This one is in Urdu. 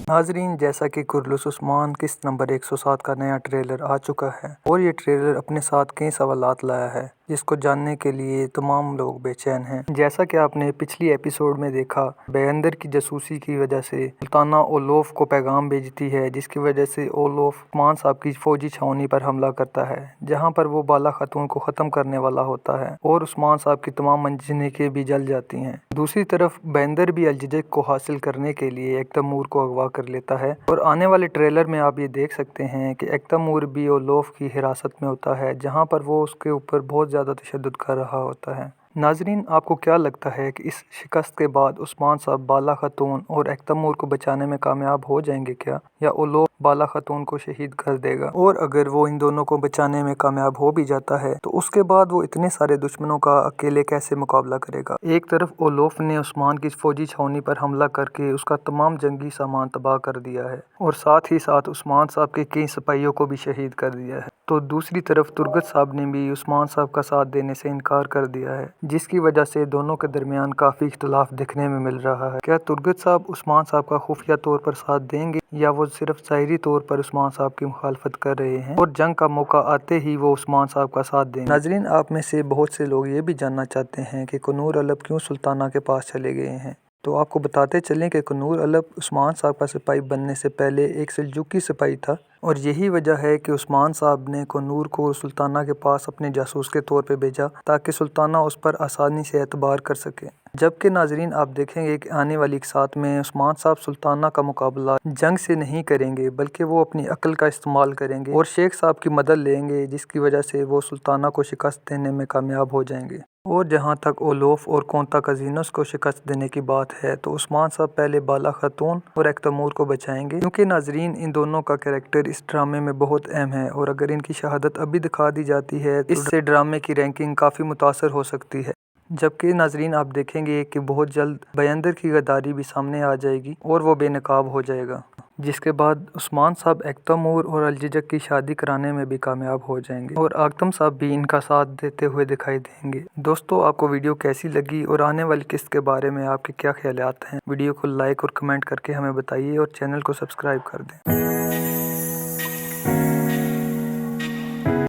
ناظرین، جیسا کہ کرلس عثمان قسط نمبر 107 کا نیا ٹریلر آ چکا ہے اور یہ ٹریلر اپنے ساتھ کئی سوالات لایا ہے جس کو جاننے کے لیے تمام لوگ بے چین ہیں۔ جیسا کہ آپ نے پچھلی ایپیسوڈ میں دیکھا، بیندر کی جاسوسی کی وجہ سے سلطانہ اولوف کو پیغام بھیجتی ہے، جس کی وجہ سے اولوف عثمان صاحب کی فوجی چھاؤنی پر حملہ کرتا ہے، جہاں پر وہ بالا خاتون کو ختم کرنے والا ہوتا ہے اور عثمان صاحب کی تمام منجنیقیں بھی جل جاتی ہیں۔ دوسری طرف بیندر بھی الججک کو حاصل کرنے کے لیے ایکتامور کو اغوا کر لیتا ہے اور آنے والے ٹریلر میں آپ یہ دیکھ سکتے ہیں کہ ایکتامور بھی اولوف کی حراست میں ہوتا ہے، جہاں پر وہ اس کے اوپر بہت زیادہ تشدد کر رہا ہوتا ہے۔ ناظرین، آپ کو کیا لگتا ہے کہ اس شکست کے بعد عثمان صاحب بالا خاتون اور ایکتامور کو بچانے میں کامیاب ہو جائیں گے کیا، یا اولوف بالا خاتون کو شہید کر دے گا؟ اور اگر وہ ان دونوں کو بچانے میں کامیاب ہو بھی جاتا ہے تو اس کے بعد وہ اتنے سارے دشمنوں کا اکیلے کیسے مقابلہ کرے گا؟ ایک طرف اولوف نے عثمان کی فوجی چھاؤنی پر حملہ کر کے اس کا تمام جنگی سامان تباہ کر دیا ہے اور ساتھ ہی ساتھ عثمان صاحب کے کئی سپاہیوں کو بھی شہید کر دیا ہے، تو دوسری طرف ترگت صاحب نے بھی عثمان صاحب کا ساتھ دینے سے انکار کر دیا ہے، جس کی وجہ سے دونوں کے درمیان کافی اختلاف دیکھنے میں مل رہا ہے۔ کیا ترگت صاحب عثمان صاحب کا خفیہ طور پر ساتھ دیں گے یا وہ صرف ظاہری طور پر عثمان صاحب کی مخالفت کر رہے ہیں اور جنگ کا موقع آتے ہی وہ عثمان صاحب کا ساتھ دیں گے؟ ناظرین، آپ میں سے بہت سے لوگ یہ بھی جاننا چاہتے ہیں کہ کنور علب کیوں سلطانہ کے پاس چلے گئے ہیں، تو آپ کو بتاتے چلیں کہ کنور علب عثمان صاحب کا سپاہی بننے سے پہلے ایک سلجوقی سپاہی تھا اور یہی وجہ ہے کہ عثمان صاحب نے کنور کو سلطانہ کے پاس اپنے جاسوس کے طور پہ بھیجا تاکہ سلطانہ اس پر آسانی سے اعتبار کر سکے۔ جبکہ ناظرین، آپ دیکھیں گے کہ آنے والی اقساط میں عثمان صاحب سلطانہ کا مقابلہ جنگ سے نہیں کریں گے بلکہ وہ اپنی عقل کا استعمال کریں گے اور شیخ صاحب کی مدد لیں گے، جس کی وجہ سے وہ سلطانہ کو شکست دینے میں کامیاب ہو جائیں گے۔ اور جہاں تک اولوف اور کونتا کزینوس کو شکست دینے کی بات ہے تو عثمان صاحب پہلے بالا خاتون اور ایکتامور کو بچائیں گے، کیونکہ ناظرین ان دونوں کا کریکٹر اس ڈرامے میں بہت اہم ہے اور اگر ان کی شہادت ابھی دکھا دی جاتی ہے تو اس سے ڈرامے کی رینکنگ کافی متاثر ہو سکتی ہے۔ جبکہ ناظرین، آپ دیکھیں گے کہ بہت جلد بیندر کی غداری بھی سامنے آ جائے گی اور وہ بے نقاب ہو جائے گا، جس کے بعد عثمان صاحب ایکتامور اور الججک کی شادی کرانے میں بھی کامیاب ہو جائیں گے اور آغتم صاحب بھی ان کا ساتھ دیتے ہوئے دکھائی دیں گے۔ دوستو، آپ کو ویڈیو کیسی لگی اور آنے والی قسط کے بارے میں آپ کے کیا خیالات ہیں؟ ویڈیو کو لائک اور کمنٹ کر کے ہمیں بتائیے اور چینل کو سبسکرائب کر دیں۔